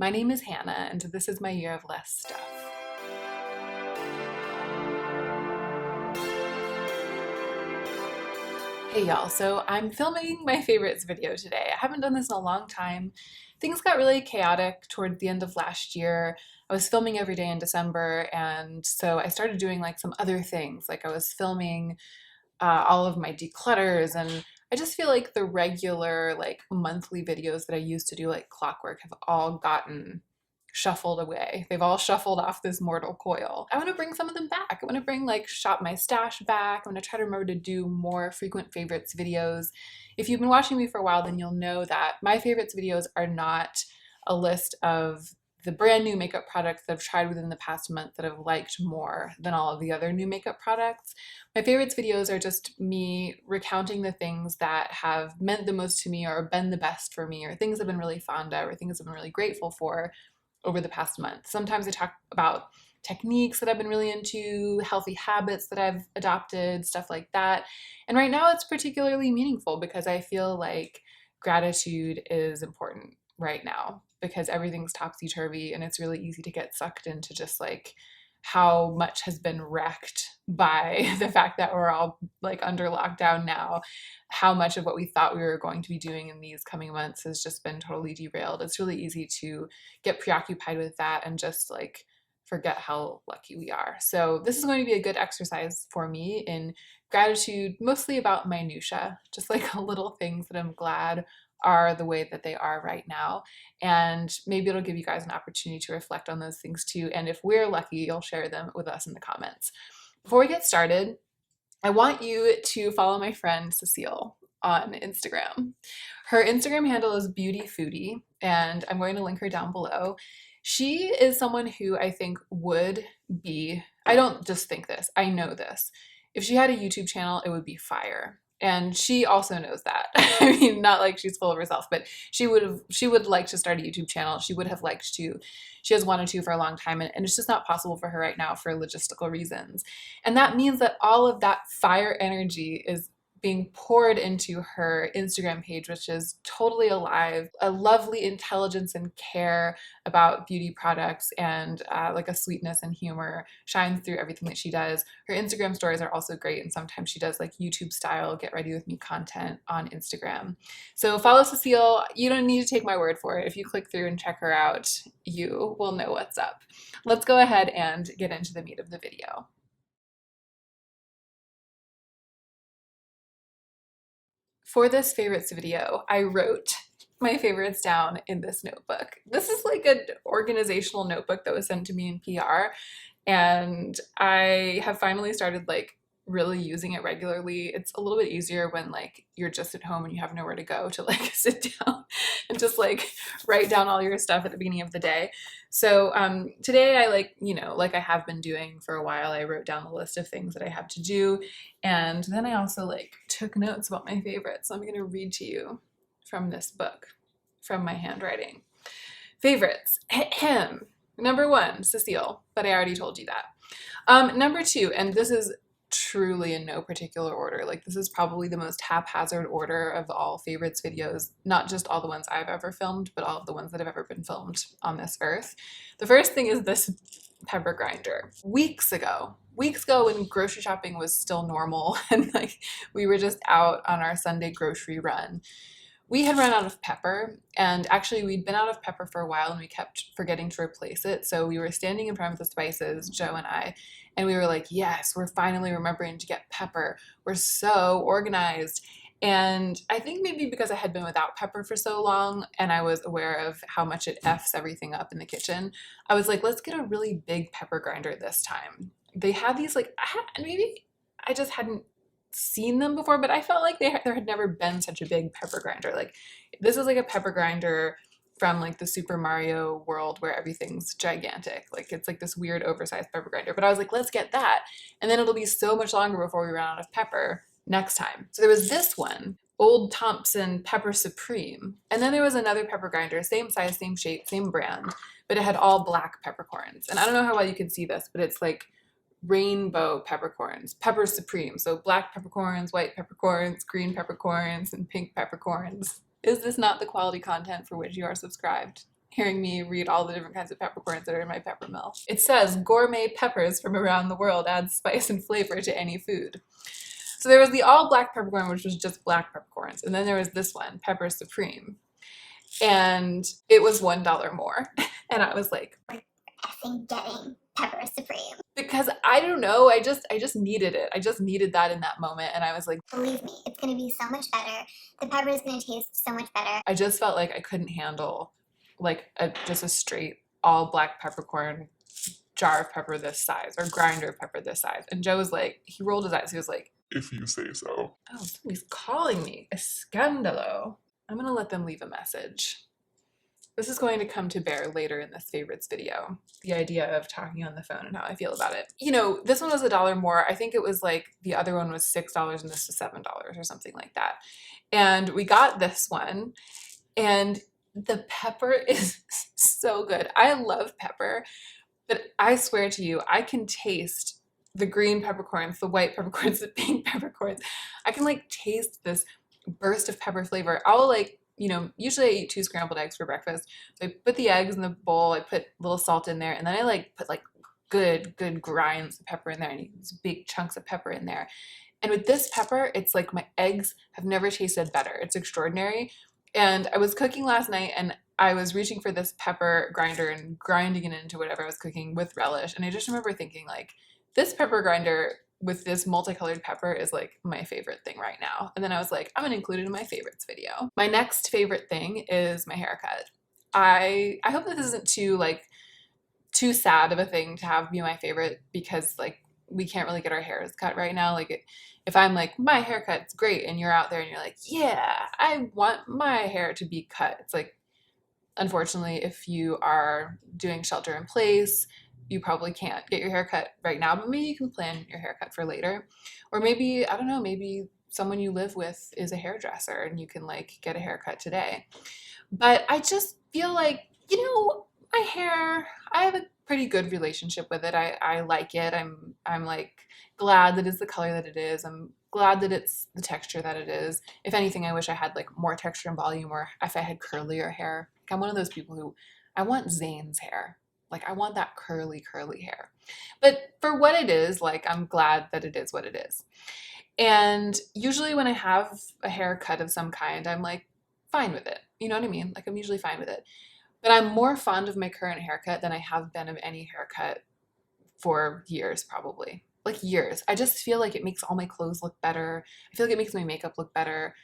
My name is Hannah, and this is my year of less stuff. Hey y'all, so I'm filming my favorites video today. I haven't done this in a long time. Things got really chaotic toward the end of last year. I was filming every day in December, and so I started doing like some other things. Like I was filming all of my declutters, and I just feel like the regular like monthly videos that I used to do like clockwork have all gotten shuffled away. They've all shuffled off this mortal coil. I want to bring some of them back. I want to bring like shop my stash back. I want to try to remember to do more frequent favorites videos. If you've been watching me for a while, then you'll know that my favorites videos are not a list of the brand new makeup products that I've tried within the past month that I've liked more than all of the other new makeup products. My favorites videos are just me recounting the things that have meant the most to me or been the best for me or things I've been really fond of or things I've been really grateful for over the past month. Sometimes I talk about techniques that I've been really into, healthy habits that I've adopted, stuff like that. And right now it's particularly meaningful because I feel like gratitude is important right now because everything's topsy-turvy and it's really easy to get sucked into just like how much has been wrecked by the fact that we're all like under lockdown now, how much of what we thought we were going to be doing in these coming months has just been totally derailed. It's really easy to get preoccupied with that and just like forget how lucky we are. So this is going to be a good exercise for me in gratitude, mostly about minutia, just like little things that I'm glad are the way that they are right now. And maybe it'll give you guys an opportunity to reflect on those things too. And if we're lucky, you'll share them with us in the comments. Before we get started, I want you to follow my friend Cecile on Instagram. Her Instagram handle is Beauty Foodie, and I'm going to link her down below. She is someone who I think would be, I don't just think this, I know this. If she had a YouTube channel, it would be fire. And she also knows that. I mean, not like she's full of herself, but she would like to start a YouTube channel. She would have liked to. She has wanted to for a long time, and it's just not possible for her right now for logistical reasons. And that means that all of that fire energy is being poured into her Instagram page, which is totally alive, a lovely intelligence and care about beauty products, and like a sweetness and humor shines through everything that she does. Her Instagram stories are also great, and sometimes she does like YouTube style get ready with me content on Instagram. So follow Cecile. You don't need to take my word for it. If you click through and check her out, you will know what's up. Let's go ahead and get into the meat of the video. For this favorites video, I wrote my favorites down in this notebook. This is like an organizational notebook that was sent to me in PR, and I have finally started like really using it regularly. It's a little bit easier when like you're just at home and you have nowhere to go to like sit down and just like write down all your stuff at the beginning of the day. So today I like I have been doing for a while, I wrote down a list of things that I have to do, and then I also like took notes about my favorites. So I'm going to read to you from this book, from my handwriting. Favorites. Ahem. Number 1, Cecile, but I already told you that. Number 2, and this is truly in no particular order, like this is probably the most haphazard order of all favorites videos, not just all the ones I've ever filmed, but all of the ones that have ever been filmed on this earth. The first thing is this pepper grinder. Weeks ago when grocery shopping was still normal and like we were just out on our Sunday grocery run, we had run out of pepper, and actually we'd been out of pepper for a while and we kept forgetting to replace it. So we were standing in front of the spices, Joe and I, and we were like, yes, we're finally remembering to get pepper. We're so organized. And I think maybe because I had been without pepper for so long and I was aware of how much it F's everything up in the kitchen, I was like, let's get a really big pepper grinder this time. They had these like, maybe I just hadn't seen them before, but I felt like there had never been such a big pepper grinder. Like this is like a pepper grinder from like the Super Mario world where everything's gigantic. Like it's like this weird oversized pepper grinder. But I was like, let's get that. And then it'll be so much longer before we run out of pepper next time. So there was this one, Old Thompson Pepper Supreme. And then there was another pepper grinder, same size, same shape, same brand, but it had all black peppercorns. And I don't know how well you can see this, but it's like rainbow peppercorns, Pepper Supreme. So black peppercorns, white peppercorns, green peppercorns, and pink peppercorns. Is this not the quality content for which you are subscribed? hearing me read all the different kinds of peppercorns that are in my pepper mill. It says gourmet peppers from around the world add spice and flavor to any food. So there was the all black peppercorn, which was just black peppercorns. And then there was this one, Pepper Supreme. And it was $1 more. And I was like, we're effing getting Pepper Supreme. Because I don't know, I just needed it. I just needed that in that moment. And I was like, believe me, it's gonna be so much better. The pepper is gonna taste so much better. I just felt like I couldn't handle like just a straight all black peppercorn jar of pepper this size or grinder of pepper this size. And Joe was like, he rolled his eyes. He was like, if you say so. Oh, somebody's calling me. Escandalo. I'm gonna let them leave a message. This is going to come to bear later in this favorites video, the idea of talking on the phone and how I feel about it. You know, this one was $1 more. I think it was like the other one was $6 and this was $7 or something like that. And we got this one and the pepper is so good. I love pepper, but I swear to you, I can taste the green peppercorns, the white peppercorns, the pink peppercorns. I can like taste this burst of pepper flavor. I'll like, you know, usually I eat 2 scrambled eggs for breakfast. So I put the eggs in the bowl, I put a little salt in there, and then I like put like good grinds of pepper in there and these big chunks of pepper in there. And with this pepper, it's like my eggs have never tasted better. It's extraordinary. And I was cooking last night and I was reaching for this pepper grinder and grinding it into whatever I was cooking with relish. And I just remember thinking like, this pepper grinder with this multicolored pepper is like my favorite thing right now. And then I was like, I'm gonna include it in my favorites video. My next favorite thing is my haircut. I hope that this isn't too sad of a thing to have be my favorite because like we can't really get our hairs cut right now. Like if I'm like, my haircut's great and you're out there and you're like, yeah, I want my hair to be cut. It's like, unfortunately, if you are doing shelter in place, you probably can't get your haircut right now, but maybe you can plan your haircut for later. Or maybe, I don't know, maybe someone you live with is a hairdresser and you can like get a haircut today. But I just feel like, you know, my hair, I have a pretty good relationship with it. I like it. I'm like glad that it's the color that it is. I'm glad that it's the texture that it is. If anything, I wish I had like more texture and volume or if I had curlier hair. Like I'm one of those people who, I want Zayn's hair. Like I want that curly hair. But for what it is, like I'm glad that it is what it is. And usually when I have a haircut of some kind, I'm like fine with it. You know what I mean? Like I'm usually fine with it. But I'm more fond of my current haircut than I have been of any haircut for years, probably. Like years. I just feel like it makes all my clothes look better. I feel like it makes my makeup look better.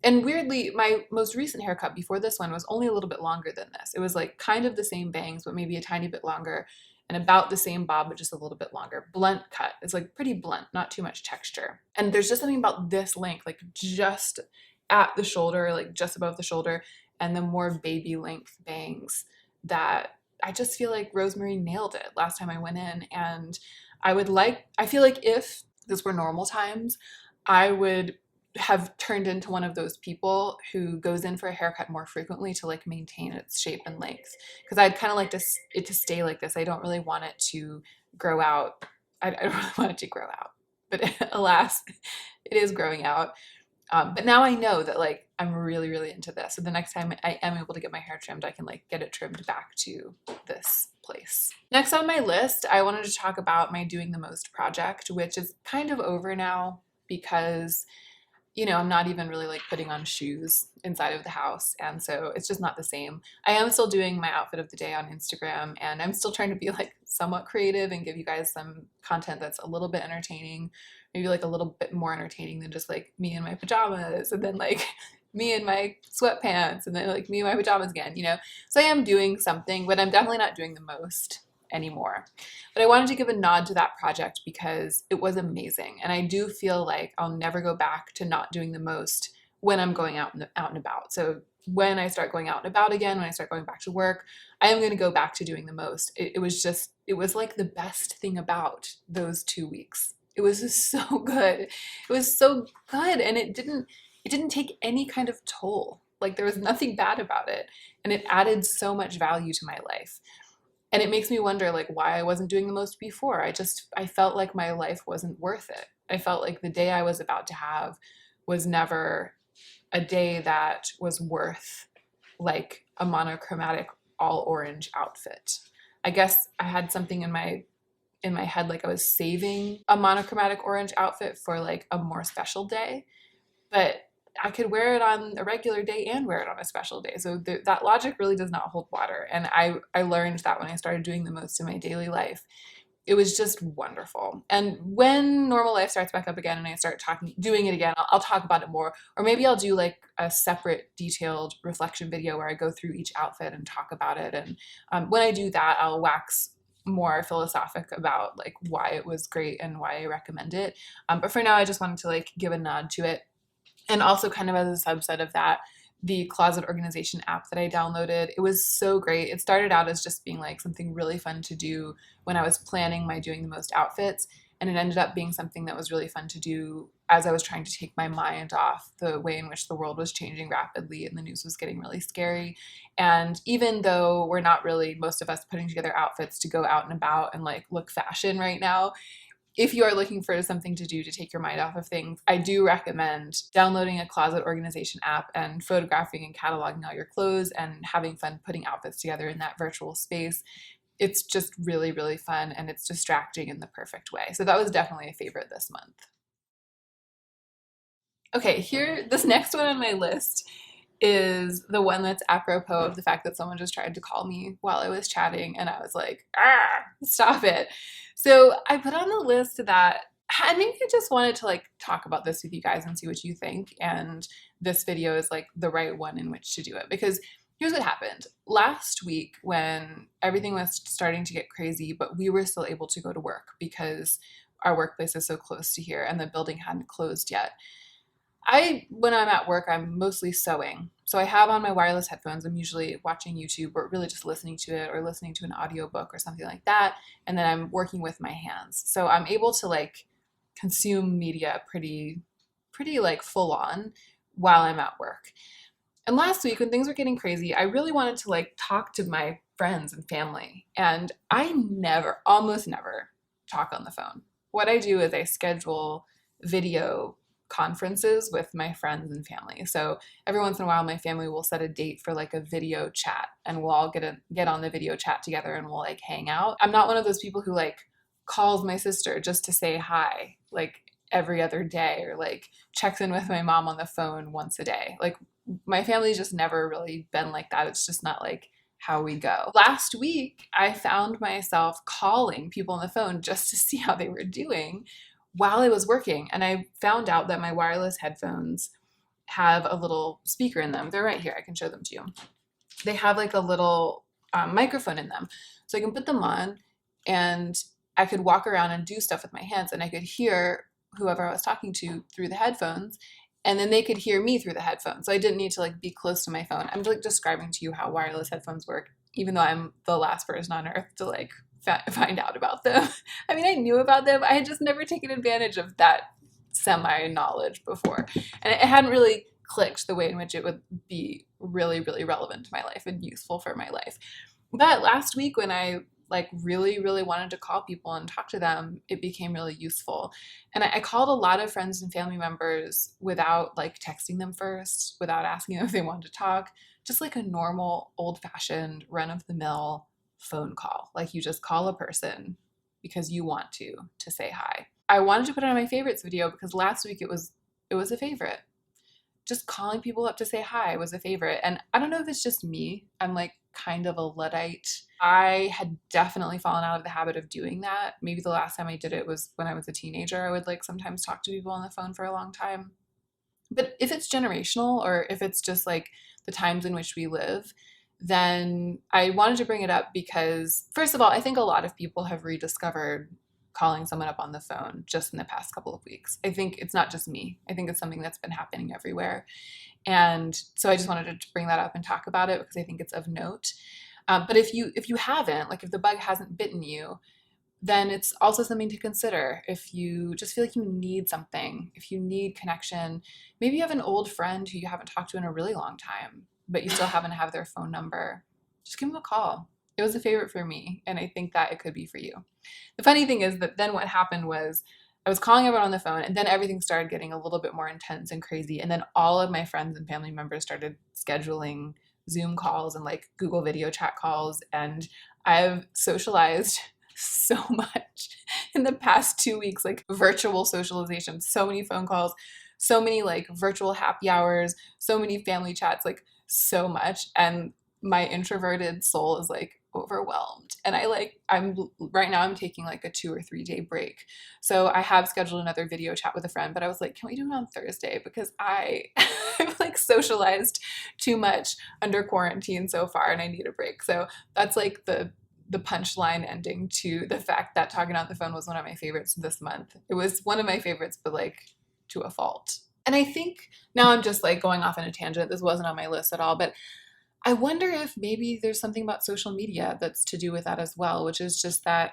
And weirdly, my most recent haircut before this one was only a little bit longer than this. It was like kind of the same bangs, but maybe a tiny bit longer and about the same bob, but just a little bit longer. Blunt cut. It's like pretty blunt, not too much texture. And there's just something about this length, like just at the shoulder, like just above the shoulder, and the more baby length bangs that I just feel like Rosemary nailed it last time I went in. And I feel like if this were normal times, I would have turned into one of those people who goes in for a haircut more frequently to like maintain its shape and length. Because I'd kind of like it to stay like this. I don't really want it to grow out. I don't really want it to grow out. But alas, it is growing out. But now I know that like I'm really into this. So the next time I am able to get my hair trimmed, I can like get it trimmed back to this place. Next on my list, I wanted to talk about my Doing the Most project, which is kind of over now because, you know, I'm not even really like putting on shoes inside of the house. And so it's just not the same. I am still doing my outfit of the day on Instagram and I'm still trying to be like somewhat creative and give you guys some content that's a little bit entertaining, maybe like a little bit more entertaining than just like me in my pajamas and then like me in my sweatpants and then like me in my pajamas again, you know? So I am doing something, but I'm definitely not doing the most anymore. But I wanted to give a nod to that project because it was amazing. And I do feel like I'll never go back to not doing the most when I'm going out and about. So when I start going out and about again, when I start going back to work, I am going to go back to doing the most. It was like the best thing about those 2 weeks. It was just so good. It was so good. And it didn't take any kind of toll. Like there was nothing bad about it. And it added so much value to my life. And it makes me wonder like why I wasn't doing the most before. I felt like my life wasn't worth it. I felt like the day I was about to have was never a day that was worth like a monochromatic all orange outfit. I guess I had something in my head, like I was saving a monochromatic orange outfit for like a more special day, but I could wear it on a regular day and wear it on a special day. So that logic really does not hold water. And I learned that when I started doing the most in my daily life. It was just wonderful. And when normal life starts back up again and I start doing it again, I'll talk about it more. Or maybe I'll do like a separate detailed reflection video where I go through each outfit and talk about it. And when I do that, I'll wax more philosophic about like why it was great and why I recommend it. But for now, I just wanted to like give a nod to it. And also kind of as a subset of that, the closet organization app that I downloaded, it was so great. It started out as just being like something really fun to do when I was planning my doing the most outfits. And it ended up being something that was really fun to do as I was trying to take my mind off the way in which the world was changing rapidly and the news was getting really scary. And even though we're not really, most of us, putting together outfits to go out and about and like look fashion right now, if you are looking for something to do to take your mind off of things, I do recommend downloading a closet organization app and photographing and cataloging all your clothes and having fun putting outfits together in that virtual space. It's just really, really fun and it's distracting in the perfect way. So that was definitely a favorite this month. Okay, here, this next one on my list is the one that's apropos of the fact that someone just tried to call me while I was chatting, and I was like, stop it. So I put on the list that I think I just wanted to like talk about this with you guys and see what you think. And this video is like the right one in which to do it because here's what happened. Last week when everything was starting to get crazy, but we were still able to go to work because our workplace is so close to here and the building hadn't closed yet. When I'm at work, I'm mostly sewing. So I have on my wireless headphones. I'm usually watching YouTube or really just listening to it or listening to an audiobook or something like that. And then I'm working with my hands. So I'm able to like consume media pretty like full on while I'm at work. And last week when things were getting crazy, I really wanted to like talk to my friends and family. And I almost never talk on the phone. What I do is I schedule video conferences with my friends and family. So every once in a while, my family will set a date for like a video chat and we'll all get on the video chat together and we'll like hang out. I'm not one of those people who like calls my sister just to say hi, like every other day or like checks in with my mom on the phone once a day. Like my family's just never really been like that. It's just not like how we go. Last week, I found myself calling people on the phone just to see how they were doing while I was working. And I found out that my wireless headphones have a little speaker in them. They're right here. I can show them to you. They have like a little microphone in them. So I can put them on and I could walk around and do stuff with my hands and I could hear whoever I was talking to through the headphones and then they could hear me through the headphones. So I didn't need to like be close to my phone. I'm like describing to you how wireless headphones work, even though I'm the last person on earth to like find out about them. I mean, I knew about them. I had just never taken advantage of that semi-knowledge before. And it hadn't really clicked the way in which it would be really, really relevant to my life and useful for my life. But last week when I like really, really wanted to call people and talk to them, it became really useful. And I called a lot of friends and family members without like texting them first, without asking them if they wanted to talk, just like a normal old-fashioned run-of-the-mill phone call. Like you just call a person because you want to say hi. I wanted to put it on my favorites video because last week it was a favorite. Just calling people up to say hi was a favorite. And I don't know if it's just me. I'm like kind of a Luddite. I had definitely fallen out of the habit of doing that. Maybe the last time I did it was when I was a teenager. I would like sometimes talk to people on the phone for a long time. But if it's generational or if it's just like the times in which we live, then I wanted to bring it up because, first of all, I think a lot of people have rediscovered calling someone up on the phone just in the past couple of weeks. I think it's not just me. I think it's something that's been happening everywhere. And so I just wanted to bring that up and talk about it because I think it's of note. But if you haven't, like if the bug hasn't bitten you, then it's also something to consider. If you just feel like you need something, if you need connection, maybe you have an old friend who you haven't talked to in a really long time, but you still happen to have their phone number, just give them a call. It was a favorite for me, and I think that it could be for you. The funny thing is that then what happened was I was calling everyone on the phone, and then everything started getting a little bit more intense and crazy, and then all of my friends and family members started scheduling Zoom calls and like Google video chat calls. And I've socialized so much in the past 2 weeks, like virtual socialization, so many phone calls, so many like virtual happy hours, so many family chats, like so much. And my introverted soul is like overwhelmed. And I'm right now I'm taking like a 2 or 3 day break. So I have scheduled another video chat with a friend, but I was like, can we do it on Thursday? Because I've like socialized too much under quarantine so far and I need a break. So that's like the punchline ending to the fact that talking on the phone was one of my favorites this month. It was one of my favorites, but like to a fault. And I think now I'm just like going off on a tangent. This wasn't on my list at all, but I wonder if maybe there's something about social media that's to do with that as well, which is just that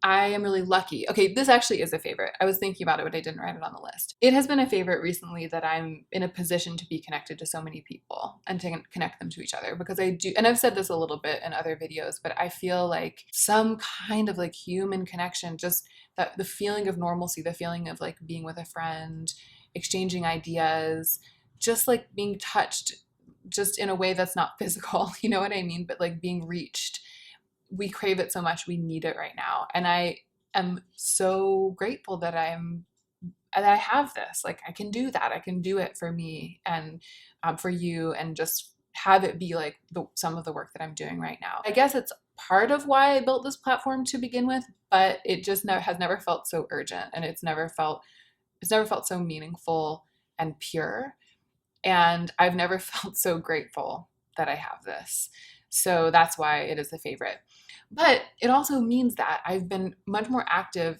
I am really lucky. Okay, this actually is a favorite. I was thinking about it, but I didn't write it on the list. It has been a favorite recently that I'm in a position to be connected to so many people and to connect them to each other because I do, and I've said this a little bit in other videos, but I feel like some kind of like human connection, just that the feeling of normalcy, the feeling of like being with a friend, exchanging ideas, just like being touched just in a way that's not physical, you know what I mean? But like being reached, we crave it so much, we need it right now. And I am so grateful that I have this. Like I can do that. I can do it for me and for you, and just have it be like some of the work that I'm doing right now. I guess it's part of why I built this platform to begin with, but it just has never felt so urgent, and it's never felt so meaningful and pure. And I've never felt so grateful that I have this. So that's why it is a favorite. But it also means that I've been a much more active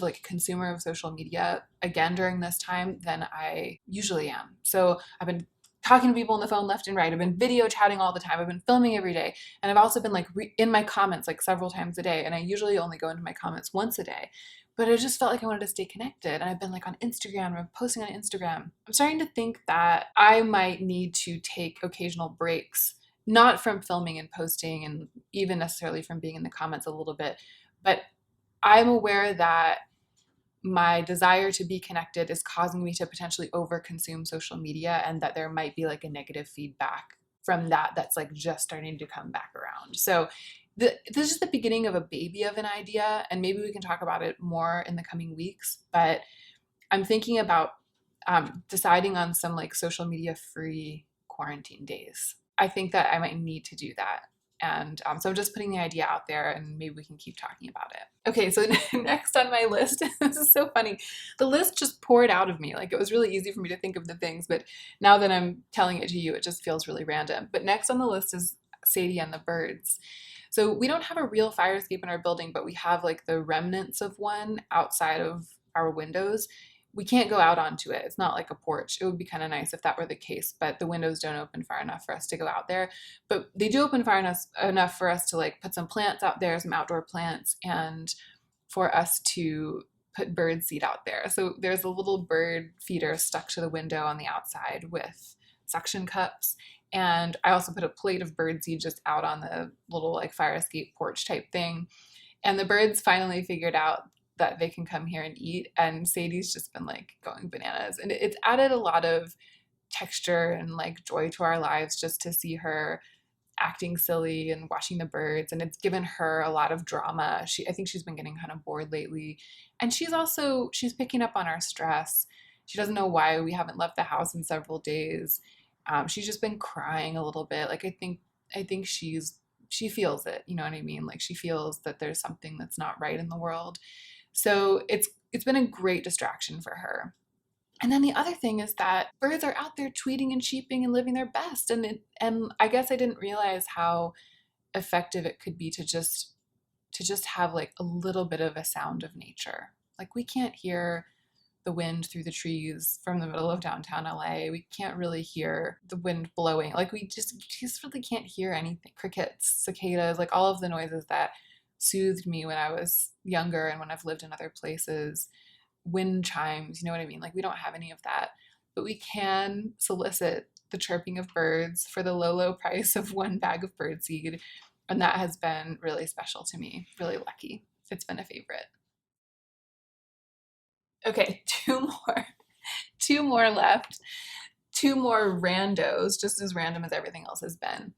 like consumer of social media again during this time than I usually am. So I've been talking to people on the phone left and right. I've been video chatting all the time. I've been filming every day. And I've also been like in my comments like several times a day. And I usually only go into my comments once a day. But I just felt like I wanted to stay connected. And I've been like on Instagram, I'm posting on Instagram. I'm starting to think that I might need to take occasional breaks, not from filming and posting and even necessarily from being in the comments a little bit, but I'm aware that my desire to be connected is causing me to potentially overconsume social media, and that there might be like a negative feedback from that that's like just starting to come back around. So this is the beginning of a baby of an idea, and maybe we can talk about it more in the coming weeks, but I'm thinking about deciding on some like social media free quarantine days. I think that I might need to do that. And so I'm just putting the idea out there, and maybe we can keep talking about it. Okay, so next on my list, this is so funny. The list just poured out of me. Like it was really easy for me to think of the things, but now that I'm telling it to you, it just feels really random. But next on the list is Sadie and the birds. So we don't have a real fire escape in our building, but we have like the remnants of one outside of our windows. We can't go out onto it. It's not like a porch. It would be kind of nice if that were the case, but the windows don't open far enough for us to go out there. But they do open far enough for us to like put some plants out there, some outdoor plants, and for us to put bird seed out there. So there's a little bird feeder stuck to the window on the outside with suction cups. And I also put a plate of bird seed just out on the little like fire escape porch type thing. And the birds finally figured out that they can come here and eat. And Sadie's just been like going bananas. And it's added a lot of texture and like joy to our lives just to see her acting silly and watching the birds. And it's given her a lot of drama. I think she's been getting kind of bored lately. And she's picking up on our stress. She doesn't know why we haven't left the house in several days. She's just been crying a little bit. Like I think she feels it, you know what I mean? Like she feels that there's something that's not right in the world. So it's been a great distraction for her. And then the other thing is that birds are out there tweeting and cheeping and living their best. And I guess I didn't realize how effective it could be to just have like a little bit of a sound of nature. Like we can't hear the wind through the trees from the middle of downtown LA. We can't really hear the wind blowing. Like we just really can't hear anything. Crickets, cicadas, like all of the noises that soothed me when I was younger and when I've lived in other places. Wind chimes, you know what I mean? Like we don't have any of that, but we can solicit the chirping of birds for the low price of one bag of birdseed. And that has been really special to me, really lucky. It's been a favorite. Okay, two more left. two more randos, just as random as everything else has been.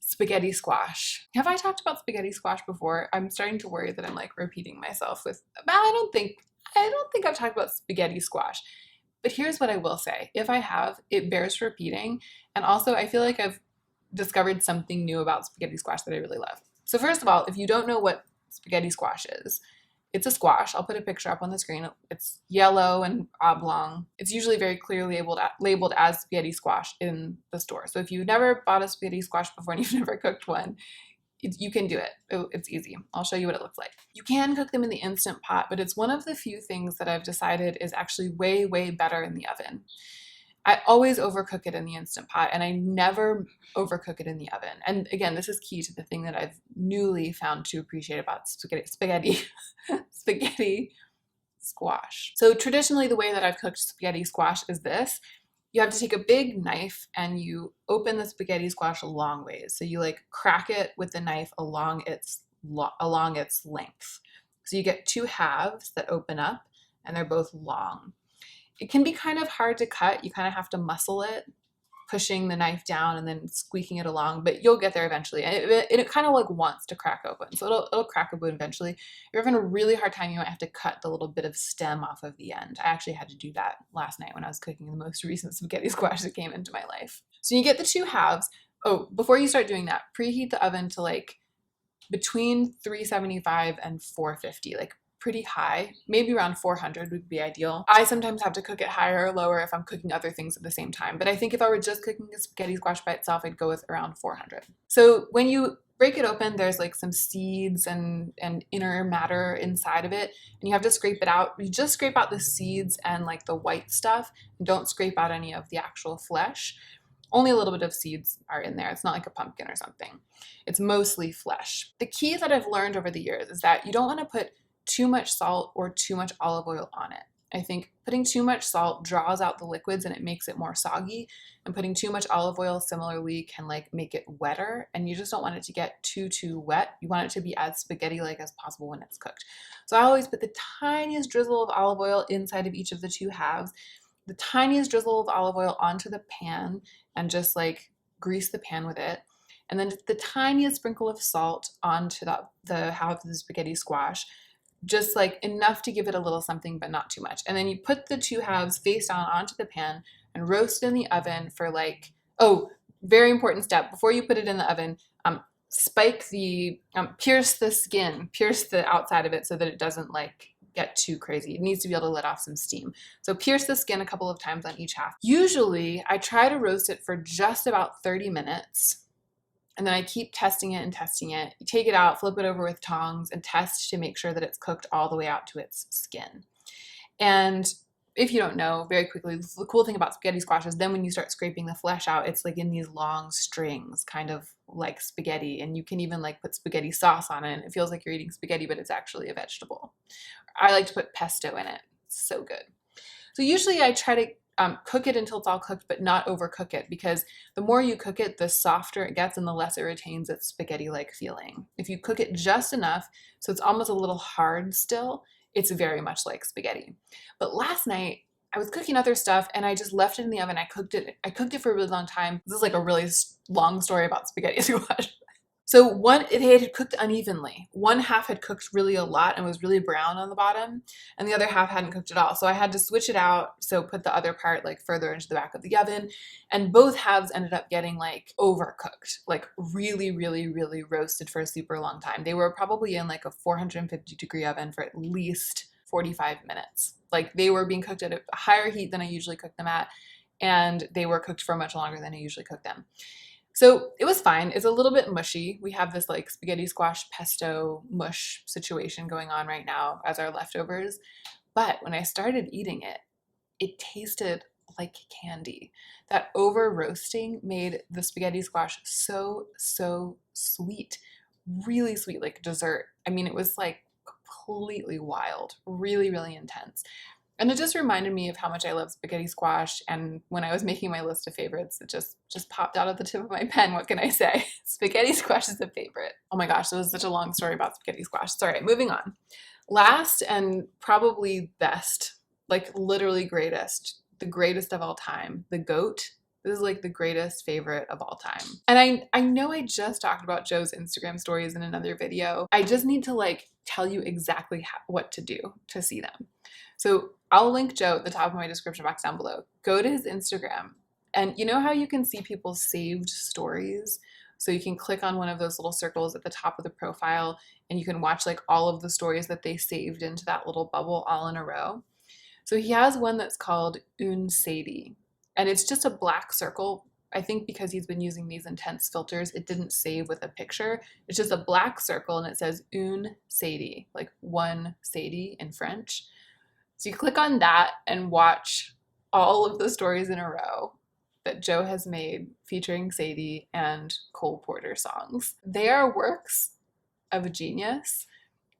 Spaghetti squash. Have I talked about spaghetti squash before? I'm starting to worry that I'm like repeating myself with, I don't think I've talked about spaghetti squash. But here's what I will say. If I have, it bears repeating. And also I feel like I've discovered something new about spaghetti squash that I really love. So first of all, if you don't know what spaghetti squash is, it's a squash. I'll put a picture up on the screen. It's yellow and oblong. It's usually very clearly labeled as spaghetti squash in the store. So if you've never bought a spaghetti squash before and you've never cooked one, you can do it. It's easy. I'll show you what it looks like. You can cook them in the Instant Pot, but it's one of the few things that I've decided is actually way, way better in the oven. I always overcook it in the Instant Pot, and I never overcook it in the oven. And again, this is key to the thing that I've newly found to appreciate about spaghetti squash. So traditionally, the way that I've cooked spaghetti squash is this. You have to take a big knife and you open the spaghetti squash a long ways. So you like crack it with the knife along its length. So you get two halves that open up and they're both long. It can be kind of hard to cut. You kind of have to muscle it, pushing the knife down and then squeaking it along, but you'll get there eventually. And it kind of like wants to crack open. So it'll crack open eventually. If you're having a really hard time, you might have to cut the little bit of stem off of the end. I actually had to do that last night when I was cooking the most recent spaghetti squash that came into my life. So you get the two halves. Oh, before you start doing that, preheat the oven to like between 375 and 450, like pretty high, maybe around 400 would be ideal. I sometimes have to cook it higher or lower if I'm cooking other things at the same time, but I think if I were just cooking a spaghetti squash by itself, I'd go with around 400. So when you break it open, there's like some seeds and inner matter inside of it, and you have to scrape it out. You just scrape out the seeds and like the white stuff, and don't scrape out any of the actual flesh. Only a little bit of seeds are in there. It's not like a pumpkin or something. It's mostly flesh. The key that I've learned over the years is that you don't want to put too much salt or too much olive oil on it. I think putting too much salt draws out the liquids and it makes it more soggy, and putting too much olive oil similarly can like make it wetter, and you just don't want it to get too wet. You want it to be as spaghetti-like as possible when it's cooked. So I always put the tiniest drizzle of olive oil inside of each of the two halves, the tiniest drizzle of olive oil onto the pan, and just like grease the pan with it. And then the tiniest sprinkle of salt onto the half of the spaghetti squash, just like enough to give it a little something, but not too much. And then you put the two halves face down onto the pan and roast in the oven for like, oh, very important step. Before you put it in the oven, pierce the skin, pierce the outside of it so that it doesn't like get too crazy. It needs to be able to let off some steam. So pierce the skin a couple of times on each half. Usually I try to roast it for just about 30 minutes. And then I keep testing it and testing it. You take it out, flip it over with tongs, and test to make sure that it's cooked all the way out to its skin. And if you don't know, very quickly, the cool thing about spaghetti squash is then when you start scraping the flesh out, it's like in these long strings, kind of like spaghetti. And you can even like put spaghetti sauce on it, and it feels like you're eating spaghetti, but it's actually a vegetable. I like to put pesto in it. It's so good. So usually I try to cook it until it's all cooked, but not overcook it, because the more you cook it, the softer it gets and the less it retains its spaghetti-like feeling. If you cook it just enough, so it's almost a little hard still, it's very much like spaghetti. But last night, I was cooking other stuff and I just left it in the oven. I cooked it for a really long time. This is like a really long story about spaghetti squash. So it had cooked unevenly. One half had cooked really a lot and was really brown on the bottom, and the other half hadn't cooked at all. So I had to switch it out. So put the other part like further into the back of the oven, and both halves ended up getting like overcooked, like really, really, really roasted for a super long time. They were probably in like a 450-degree oven for at least 45 minutes. Like they were being cooked at a higher heat than I usually cook them at, and they were cooked for much longer than I usually cook them. So it was fine. It's a little bit mushy. We have this like spaghetti squash pesto mush situation going on right now as our leftovers. But when I started eating it, it tasted like candy. That over roasting made the spaghetti squash so sweet, really sweet, like dessert. I mean, it was like completely wild, really, really intense. And it just reminded me of how much I love spaghetti squash. And when I was making my list of favorites, it just popped out of the tip of my pen. What can I say? Spaghetti squash is a favorite. Oh my gosh, that was such a long story about spaghetti squash. It's all right, moving on. Last and probably best, like literally greatest the greatest of all time, the GOAT. This is like the greatest favorite of all time. And I know I just talked about Joe's Instagram stories in another video. I just need to like tell you exactly what to do to see them. So I'll link Joe at the top of my description box down below. Go to his Instagram, and you know how you can see people's saved stories? So you can click on one of those little circles at the top of the profile and you can watch like all of the stories that they saved into that little bubble all in a row. So he has one that's called Un Sadie, and it's just a black circle. I think because he's been using these intense filters, it didn't save with a picture. It's just a black circle and it says Un Sadie, like one Sadie in French. So you click on that and watch all of the stories in a row that Joe has made featuring Sadie and Cole Porter songs. They are works of genius,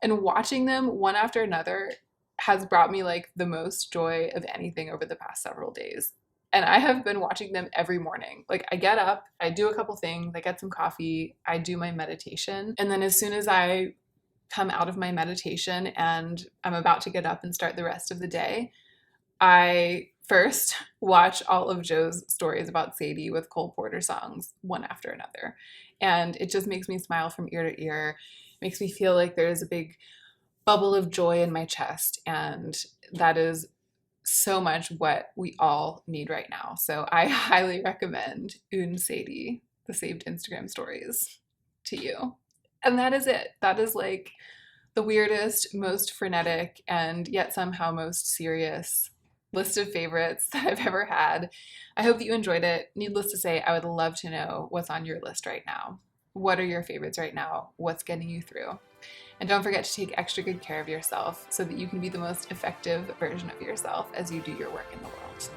and watching them one after another has brought me like the most joy of anything over the past several days. And I have been watching them every morning. Like I get up, I do a couple things, I get some coffee, I do my meditation, and then as soon as I come out of my meditation and I'm about to get up and start the rest of the day, I first watch all of Joe's stories about Sadie with Cole Porter songs one after another. And it just makes me smile from ear to ear. It makes me feel like there's a big bubble of joy in my chest. And that is so much what we all need right now. So I highly recommend Un Sadie, the saved Instagram stories, to you. And that is it. That is like the weirdest, most frenetic, and yet somehow most serious list of favorites that I've ever had. I hope that you enjoyed it. Needless to say, I would love to know what's on your list right now. What are your favorites right now? What's getting you through? And don't forget to take extra good care of yourself so that you can be the most effective version of yourself as you do your work in the world.